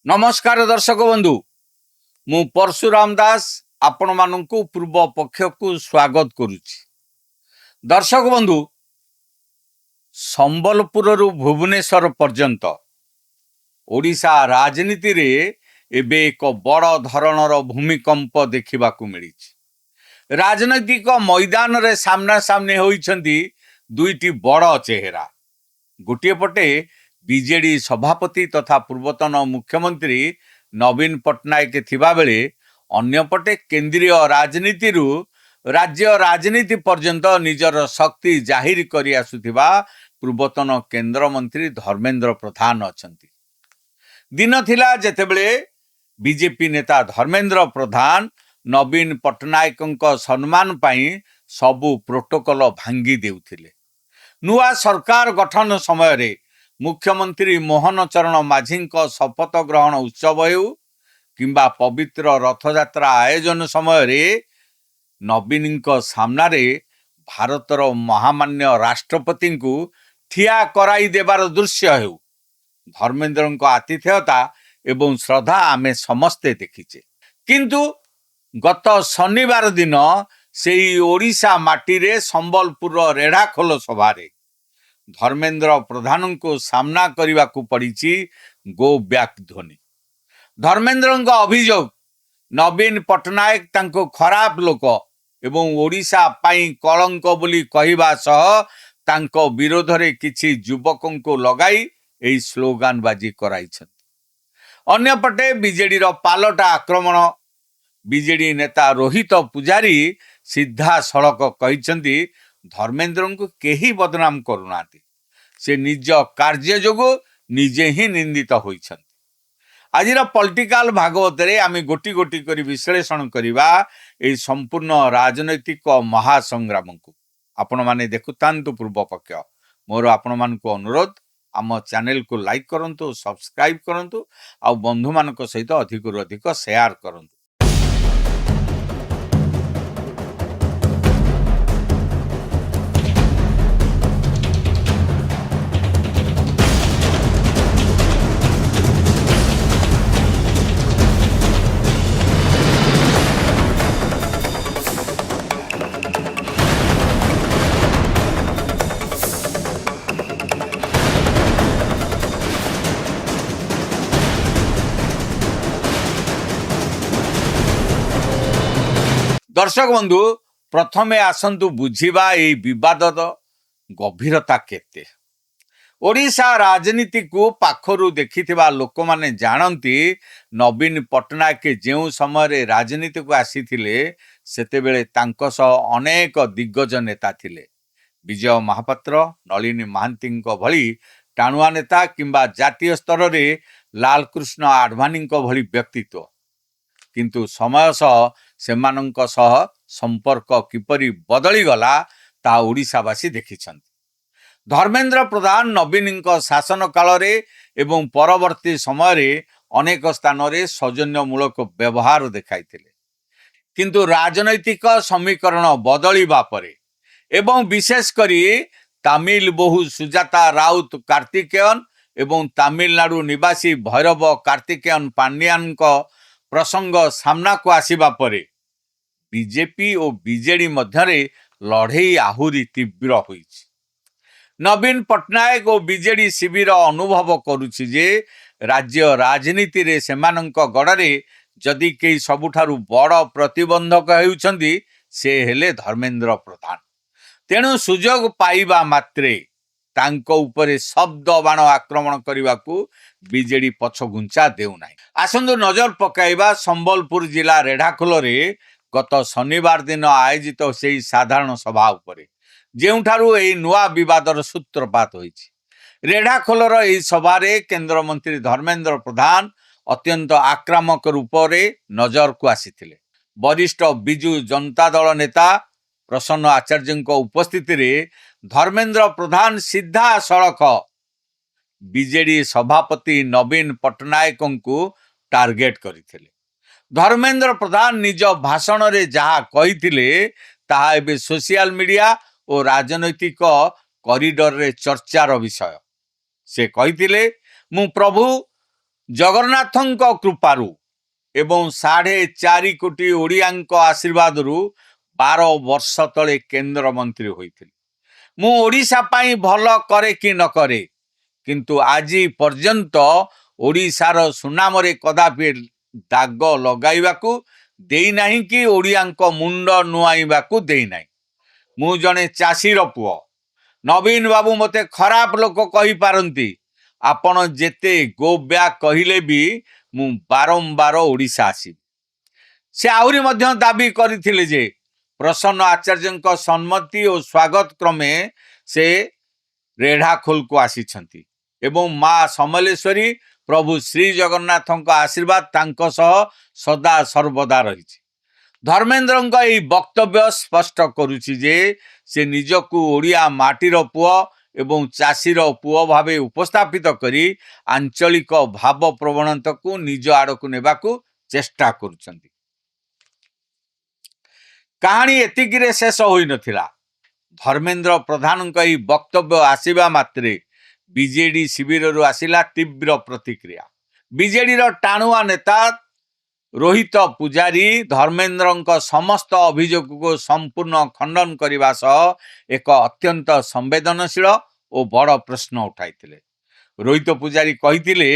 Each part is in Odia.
नमस्कार दर्शक बंधु मु परशुराम दास आपण मानू पूर्व पक्ष को स्वागत करुच्ची। दर्शक बंधु संबलपुर भुवनेश्वर पर्यंत ओडिशा राजनीति रे एबे एक बड़ धरणर भूमिकंप देखा मिली। राजनैतिक मैदान रे सामना सामने होइछंती दुईटी बड़ चेहरा। गोटे पटे बीजेडी सभापति तथा पूर्वतन मुख्यमंत्री नवीन पट्टनायक थिबा बेले अन्यपटे केंद्रीय राजनीति राज्य राजनीति पर्यंत निजर शक्ति जाहिर करि आसुथिबा पूर्वतन केंद्र मंत्री धर्मेंद्र प्रधान अछंती। दिन थिला जेतेबेले बीजेपी नेता धर्मेंद्र प्रधान नवीन पट्टनायक सम्मान पाई सबु प्रोटोकॉल भांगी देउथिले। नुआ सरकार गठन समय रे मुख्यमंत्री मोहन चरण माझी शपथ ग्रहण उत्सव हेउ किंबा पवित्र रथयात्रा आयोजन समय रे नवीन सामना रे भारतर महामान्य राष्ट्रपति को ठिया कराई देवार दृश्य हेउ धर्मेंद्र आतिथ्यता एवं श्रद्धा आमे समस्ते देखिचे। किंतु गत शनिवार दिन से ओडिशा माटी रे संबलपुर रेढ़ाखोल सभा धर्मेंद्र प्रधान को सामना करने को पड़ी गो बैक ध्वनि। धर्मेंद्र अभियोग नवीन पट्टनायक तांको खराब लोक एवं ओडिशा पाई कलंक बोली कहवा सह तांको विरोध रे किछि युवकों को लगाई एई स्लोगान बाजी कराई। अन्यपटे बीजेडी रो पालटा आक्रमण बीजेडी नेता रोहित पुजारी सीधा सड़क कहते धर्मेंद्र को केही बदनाम करूना से निज कार्य जोगु निजे ही निंदित होइछन्ति। आज पॉलिटिकल भागवत रे आमे गोटी गोटी करी विश्लेषण करिबा ए संपूर्ण राजनैतिक महासंग्राम को आपण माने देखुतांतु पूर्व पक्ष। मोर आपण मान को अनुरोध आम चैनल को लाइक करंतु, सब्सक्राइब करंतु आ बंधु मान सहित अधिक अधिक शेयर करंतु। दर्शक बंधु प्रथमे आसंतु बुझिबा ए विवाद गभीरता केते। ओडिशा राजनीति को पाखरु देखिथिबा लोक माने जानती नवीन पट्टनायक जेउ समय राजनीति को आसीथिले सेतेबेले तांको सह अनेक दिग्गज नेता थिले। विजय महापात्र, नलिनी महांती भली टाणुआ नेता किंबा जातीय स्तर रे लालकृष्ण आडवाणी भली व्यक्तित्व। किंतु समय सह सेमानंक सह संपर्क किपरि बदली गला ता ओडिशावासी देखिछन्ति। धर्मेंद्र प्रधान नवीन शासन काल रे एवं परवर्ती समय रे अनेक स्थान रे सौजन्यमूलक व्यवहार देखाइथिले। किंतु राजनैतिक समीकरण बदलिबा परे एवं विशेष करी तमिल बहु सुजाता राउत कार्तिकेयन एवं तमिलनाडु निवासी भैरव कार्तिकेयन पांड्यान प्रसंग सामना को आसीबा परे बीजेपी और बीजेडी मध्यरे लड़ई आहुरी तीव्र होइछि। नवीन पट्टनायक और बीजेडी शिविर अनुभव करुछि जे राज्य राजनीति रे सेमानंक गड़रे जदि केही सबुठारु बड़ प्रतिबंधक हेउछन्ति से हेले धर्मेंद्र प्रधान। तेणु सुजोग पाइबा मात्रे तांको उपरे शब्द बाण आक्रमण करने को बीजेडी पछ घुंचा देउ नाही। आसंतु नजर पकाइबा संबलपुर जिला रेढ़ाखोल रे गत शनिवार दिन आयोजित से साधारण सभा उपरे जेउठारु एई नुआ विवादर सूत्रपात होइछि। रेढ़ाखोलर एई सभा रे केंद्र मंत्री धर्मेंद्र प्रधान अत्यंत आक्रामक रूप रे नजर को आसीथिले। वरिष्ठ बिजु जनता दल नेता प्रसन्न आचार्य उपस्थिति रे धर्मेंद्र प्रधान सीधा सड़क बीजेडी सभापति नवीन पट्टनायक को टार्गेट करथिले। धर्मेंद्र प्रधान निज भाषण रे जहा कहिथिले ताहा एबे सोशल मीडिया और राजनैतिक कॉरिडोर रे चर्चार विषय। से कहिथिले मु प्रभु ଜଗନ୍ନାଥଙ୍କ କୃପାରୁ ଏବଂ 4.5 କୋଟି ଓଡ଼ିଆଙ୍କ ଆଶୀର୍ବାଦରୁ 12 ବର୍ଷ ତଳେ କେନ୍ଦ୍ରମନ୍ତ୍ରୀ ହୋଇଥିଲି। ମୁଁ ଓଡ଼ିଶା ପାଇଁ ଭଲ କରେ କି ନ କରେ, କିନ୍ତୁ ଆଜି ପର୍ଯ୍ୟନ୍ତ ଓଡ଼ିଶାର ସୁନାମରେ କଦାପି ଦାଗ ଲଗାଇବାକୁ ଦେଇନାହିଁ କି ଓଡ଼ିଆଙ୍କ ମୁଣ୍ଡ ନୁଆଇବାକୁ ଦେଇନାହିଁ। ମୁଁ ଜଣେ ଚାଷୀର ପୁଅ। ନବୀନ ବାବୁ ମୋତେ ଖରାପ ଲୋକ କହିପାରନ୍ତି। ଆପଣ ଯେତେ ଗୋ ବ୍ୟାକ୍ କହିଲେ ବି ମୁଁ ବାରମ୍ବାର ଓଡ଼ିଶା ଆସିବି। ସେ ଆହୁରି ମଧ୍ୟ ଦାବି କରିଥିଲେ ଯେ ପ୍ରସନ୍ନ ଆଚାର୍ଯ୍ୟଙ୍କ ସମ୍ମତି ଓ ସ୍ୱାଗତ କ୍ରମେ ସେ ରେଢ଼ାଖୋଲକୁ ଆସିଛନ୍ତି ଏବଂ ମା ସମଲେଶ୍ୱରୀ ପ୍ରଭୁ ଶ୍ରୀ ଜଗନ୍ନାଥଙ୍କ ଆଶୀର୍ବାଦ ତାଙ୍କ ସହ ସଦା ସର୍ବଦା ରହିଛି। ଧର୍ମେନ୍ଦ୍ରଙ୍କ ଏହି ବକ୍ତବ୍ୟ ସ୍ପଷ୍ଟ କରୁଛି ଯେ ସେ ନିଜକୁ ଓଡ଼ିଆ ମାଟିର ପୁଅ ଏବଂ ଚାଷୀର ପୁଅ ଭାବେ ଉପସ୍ଥାପିତ କରି ଆଞ୍ଚଳିକ ଭାବ ପ୍ରବଣତାକୁ ନିଜ ଆଡ଼କୁ ନେବାକୁ ଚେଷ୍ଟା କରୁଛନ୍ତି। କାହାଣୀ ଏତିକିରେ ଶେଷ ହୋଇନଥିଲା। ଧର୍ମେନ୍ଦ୍ର ପ୍ରଧାନଙ୍କ ଏହି ବକ୍ତବ୍ୟ ଆସିବା ମାତ୍ରେ ବିଜେଡି ଶିବିରରୁ ଆସିଲା ତୀବ୍ର ପ୍ରତିକ୍ରିୟା। ବିଜେଡିର ଟାଣୁଆ ନେତା ରୋହିତ ପୂଜାରୀ ଧର୍ମେନ୍ଦ୍ରଙ୍କ ସମସ୍ତ ଅଭିଯୋଗକୁ ସମ୍ପୂର୍ଣ୍ଣ ଖଣ୍ଡନ କରିବା ସହ ଏକ ଅତ୍ୟନ୍ତ ସମ୍ବେଦନଶୀଳ ଓ ବଡ଼ ପ୍ରଶ୍ନ ଉଠାଇଥିଲେ। ରୋହିତ ପୂଜାରୀ କହିଥିଲେ,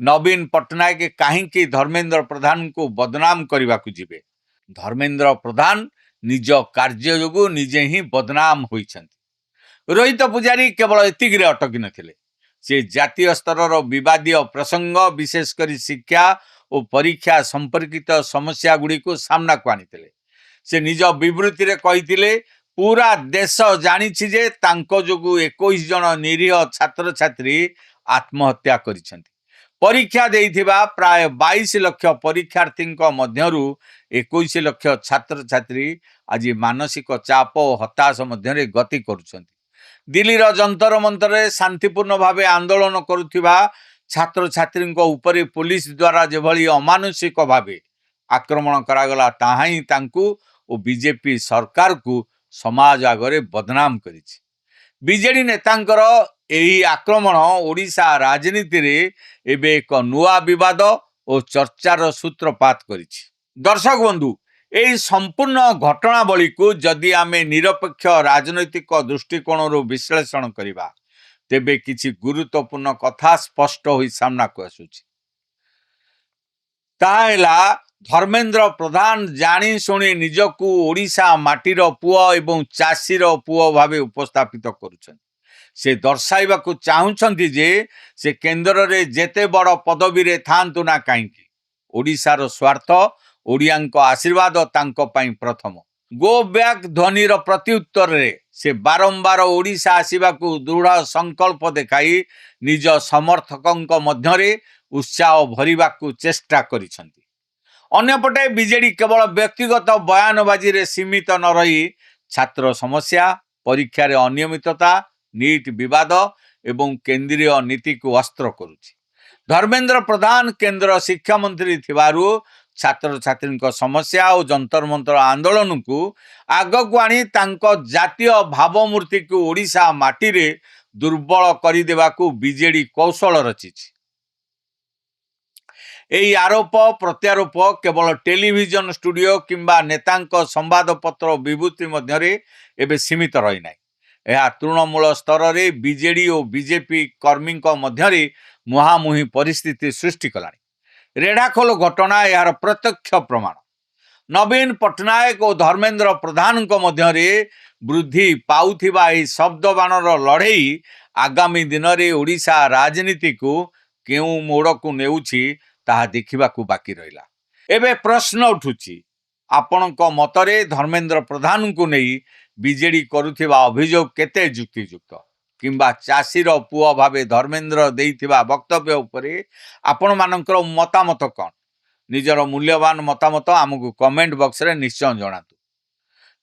ନବୀନ ପଟ୍ଟନାୟକ କାହିଁକି ଧର୍ମେନ୍ଦ୍ର ପ୍ରଧାନଙ୍କୁ ବଦନାମ କରିବାକୁ ଯିବେ? ଧର୍ମେନ୍ଦ୍ର ପ୍ରଧାନ ନିଜ କାର୍ଯ୍ୟ ଯୋଗୁଁ ନିଜେ ହିଁ ବଦନାମ ହୋଇଛନ୍ତି। ରୋହିତ ପୂଜାରୀ କେବଳ ଏତିକିରେ ଅଟକି ନଥିଲେ। ସେ ଜାତୀୟ ସ୍ତରର ବିବାଦୀୟ ପ୍ରସଙ୍ଗ, ବିଶେଷ କରି ଶିକ୍ଷା ଓ ପରୀକ୍ଷା ସମ୍ପର୍କିତ ସମସ୍ୟା ଗୁଡ଼ିକୁ ସାମ୍ନାକୁ ଆଣିଥିଲେ। ସେ ନିଜ ବିବୃତ୍ତିରେ କହିଥିଲେ, ପୁରା ଦେଶ ଜାଣିଛି ଯେ ତାଙ୍କ ଯୋଗୁଁ 21 ଜଣ ନିରୀହ ଛାତ୍ରଛାତ୍ରୀ ଆତ୍ମହତ୍ୟା କରିଛନ୍ତି। ପରୀକ୍ଷା ଦେଇଥିବା ପ୍ରାୟ 22 ଲକ୍ଷ ପରୀକ୍ଷାର୍ଥୀଙ୍କ ମଧ୍ୟରୁ 21 ଲକ୍ଷ ଛାତ୍ରଛାତ୍ରୀ ଆଜି ମାନସିକ ଚାପ ଓ ହତାଶ ମଧ୍ୟରେ ଗତି କରୁଛନ୍ତି। ଦିଲ୍ଲୀର ଯନ୍ତର ମନ୍ତରରେ ଶାନ୍ତିପୂର୍ଣ୍ଣ ଭାବେ ଆନ୍ଦୋଳନ କରୁଥିବା ଛାତ୍ରଛାତ୍ରୀଙ୍କ ଉପରେ ପୋଲିସ ଦ୍ୱାରା ଯେଭଳି ଅମାନୁଷିକ ଭାବେ ଆକ୍ରମଣ କରାଗଲା, ତାହା ହିଁ ତାଙ୍କୁ ଓ ବିଜେପି ସରକାରକୁ ସମାଜ ଆଗରେ ବଦନାମ କରିଛି। ବିଜେଡି ନେତାଙ୍କର ଏହି ଆକ୍ରମଣ ଓଡ଼ିଶା ରାଜନୀତିରେ ଏବେ ଏକ ନୂଆ ବିବାଦ ଓ ଚର୍ଚ୍ଚାର ସୂତ୍ରପାତ କରିଛି। ଦର୍ଶକ ବନ୍ଧୁ, ଏହି ସମ୍ପୂର୍ଣ୍ଣ ଘଟଣାବଳୀକୁ ଯଦି ଆମେ ନିରପେକ୍ଷ ରାଜନୈତିକ ଦୃଷ୍ଟିକୋଣରୁ ବିଶ୍ଳେଷଣ କରିବା, ତେବେ କିଛି ଗୁରୁତ୍ୱପୂର୍ଣ୍ଣ କଥା ସ୍ପଷ୍ଟ ହୋଇ ସାମ୍ନାକୁ ଆସୁଛି। ତାହା ହେଲା, ଧର୍ମେନ୍ଦ୍ର ପ୍ରଧାନ ଜାଣିଶୁଣି ନିଜକୁ ଓଡ଼ିଶା ମାଟିର ପୁଅ ଏବଂ ଚାଷୀର ପୁଅ ଭାବେ ଉପସ୍ଥାପିତ କରୁଛନ୍ତି। ସେ ଦର୍ଶାଇବାକୁ ଚାହୁଁଛନ୍ତି ଯେ ସେ କେନ୍ଦ୍ରରେ ଯେତେ ବଡ଼ ପଦବୀରେ ଥାଆନ୍ତୁ ନା କାହିଁକି, ଓଡ଼ିଶାର ସ୍ୱାର୍ଥ, ଓଡ଼ିଆଙ୍କ ଆଶୀର୍ବାଦ ତାଙ୍କ ପାଇଁ ପ୍ରଥମ। ଗୋ ବ୍ୟାକ୍ ଧ୍ୱନିର ପ୍ରତ୍ୟୁତ୍ତରରେ ସେ ବାରମ୍ବାର ଓଡ଼ିଶା ଆସିବାକୁ ଦୃଢ଼ ସଂକଳ୍ପ ଦେଖାଇ ନିଜ ସମର୍ଥକଙ୍କ ମଧ୍ୟରେ ଉତ୍ସାହ ଭରିବାକୁ ଚେଷ୍ଟା କରିଛନ୍ତି। ଅନ୍ୟପଟେ ବିଜେଡି କେବଳ ବ୍ୟକ୍ତିଗତ ବୟାନବାଜିରେ ସୀମିତ ନ ରହି ଛାତ୍ର ସମସ୍ୟା, ପରୀକ୍ଷାରେ ଅନିୟମିତତା, ନିଟ୍ ବିବାଦ ଏବଂ କେନ୍ଦ୍ରୀୟ ନୀତିକୁ ଅସ୍ତ୍ର କରୁଛି। ଧର୍ମେନ୍ଦ୍ର ପ୍ରଧାନ କେନ୍ଦ୍ର ଶିକ୍ଷାମନ୍ତ୍ରୀ ଥିବାରୁ ଛାତ୍ରଛାତ୍ରୀଙ୍କ ସମସ୍ୟା ଓ ଯନ୍ତର ମନ୍ତର ଆନ୍ଦୋଳନକୁ ଆଗକୁ ଆଣି ତାଙ୍କ ଜାତୀୟ ଭାବମୂର୍ତ୍ତିକୁ ଓଡ଼ିଶା ମାଟିରେ ଦୁର୍ବଳ କରିଦେବାକୁ ବିଜେଡି କୌଶଳ ରଚିଛି। ଏହି ଆରୋପ ପ୍ରତ୍ୟାରୋପ କେବଳ ଟେଲିଭିଜନ ଷ୍ଟୁଡିଓ କିମ୍ବା ନେତାଙ୍କ ସମ୍ବାଦପତ୍ର ବିବୃତ୍ତି ମଧ୍ୟରେ ଏବେ ସୀମିତ ରହିନାହିଁ। ଏହା ତୃଣମୂଳ ସ୍ତରରେ ବିଜେଡି ଓ ବିଜେପି କର୍ମୀଙ୍କ ମଧ୍ୟରେ ମୁହାଁମୁହିଁ ପରିସ୍ଥିତି ସୃଷ୍ଟି କଲାଣି। ରେଢ଼ାଖୋଲ ଘଟଣା ଏହାର ପ୍ରତ୍ୟକ୍ଷ ପ୍ରମାଣ। ନବୀନ ପଟ୍ଟନାୟକ ଓ ଧର୍ମେନ୍ଦ୍ର ପ୍ରଧାନଙ୍କ ମଧ୍ୟରେ ବୃଦ୍ଧି ପାଉଥିବା ଏହି ଶବ୍ଦବାଣର ଲଢ଼େଇ ଆଗାମୀ ଦିନରେ ଓଡ଼ିଶା ରାଜନୀତିକୁ କେଉଁ ମୋଡ଼କୁ ନେଉଛି ତାହା ଦେଖିବାକୁ ବାକି ରହିଲା। ଏବେ ପ୍ରଶ୍ନ ଉଠୁଛି, ଆପଣଙ୍କ ମତରେ ଧର୍ମେନ୍ଦ୍ର ପ୍ରଧାନଙ୍କୁ ନେଇ ବିଜେଡି କରୁଥିବା ଅଭିଯୋଗ କେତେ ଯୁକ୍ତିଯୁକ୍ତ? କିମ୍ବା ଚାଷୀର ପୁଅ ଭାବେ ଧର୍ମେନ୍ଦ୍ର ଦେଇଥିବା ବକ୍ତବ୍ୟ ଉପରେ ଆପଣମାନଙ୍କର ମତାମତ କ'ଣ? ନିଜର ମୂଲ୍ୟବାନ ମତାମତ ଆମକୁ କମେଣ୍ଟ ବକ୍ସରେ ନିଶ୍ଚୟ ଜଣାନ୍ତୁ।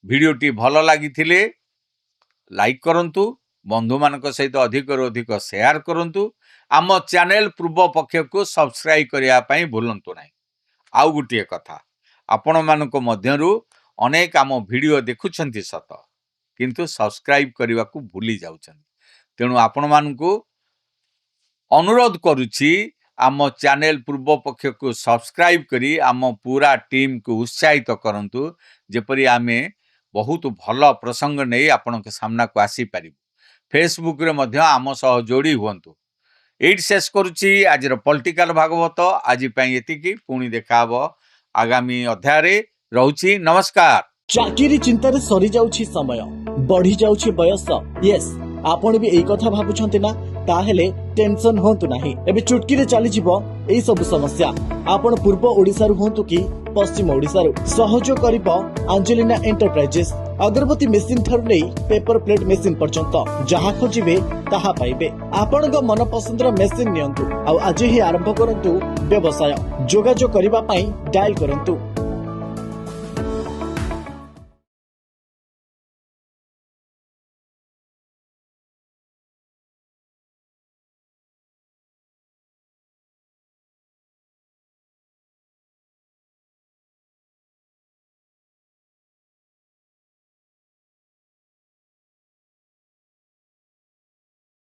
ଭିଡ଼ିଓଟି ଭଲ ଲାଗିଥିଲେ ଲାଇକ୍ କରନ୍ତୁ, ବନ୍ଧୁମାନଙ୍କ ସହିତ ଅଧିକରୁ ଅଧିକ ସେୟାର କରନ୍ତୁ। ଆମ ଚ୍ୟାନେଲ ପୂର୍ବ ପକ୍ଷକୁ ସବସ୍କ୍ରାଇବ୍ କରିବା ପାଇଁ ଭୁଲନ୍ତୁ ନାହିଁ। ଆଉ ଗୋଟିଏ କଥା, ଆପଣମାନଙ୍କ ମଧ୍ୟରୁ ଅନେକ ଆମ ଭିଡ଼ିଓ ଦେଖୁଛନ୍ତି ସତ, କିନ୍ତୁ ସବସ୍କ୍ରାଇବ୍ କରିବାକୁ ଭୁଲି ଯାଉଛନ୍ତି। ତେଣୁ ଆପଣମାନଙ୍କୁ ଅନୁରୋଧ କରୁଛି, आम चैनल पूर्व पक्ष को सब्सक्राइब करी आम पूरा टीम को उत्साहित करंतु जेपरी आमे बहुत भल प्रसंग नहीं आपण के सामना को आसी पारिबु। फेसबुक रे मध्य आम सह जोड़ी हुंतु। एट शेष करुच्ची आज पॉलिटिकल भागवत आज एतिकी पुणी देखा आगामी अध्याय रे रहउची। नमस्कार। चाकरी चिंतार सरी जाउछि समय बढ़ी जाउछि बयस। यस आपण भी एई कथा भाबुछंती ना ताहेले टेंशन होंतु नाही। एबे चुटकी रे चली जीवो एई सब समस्या। आपण पूर्व ओडिसा रु होंतु कि पश्चिम ओडिसा रु सहयोग करिबो अंजेलिना एंटरप्राइजेस। अगरबत्ती मेसिन ठर नै पेपर प्लेट मेसिन पर्यंत जहा खोजिबे ताहा पाइबे। आपण को मन पसंदर मेसिन नियंतु आ आज ही आरंभ करंतु व्यवसाय। जोगाजोग करिबा पई डायल करंतु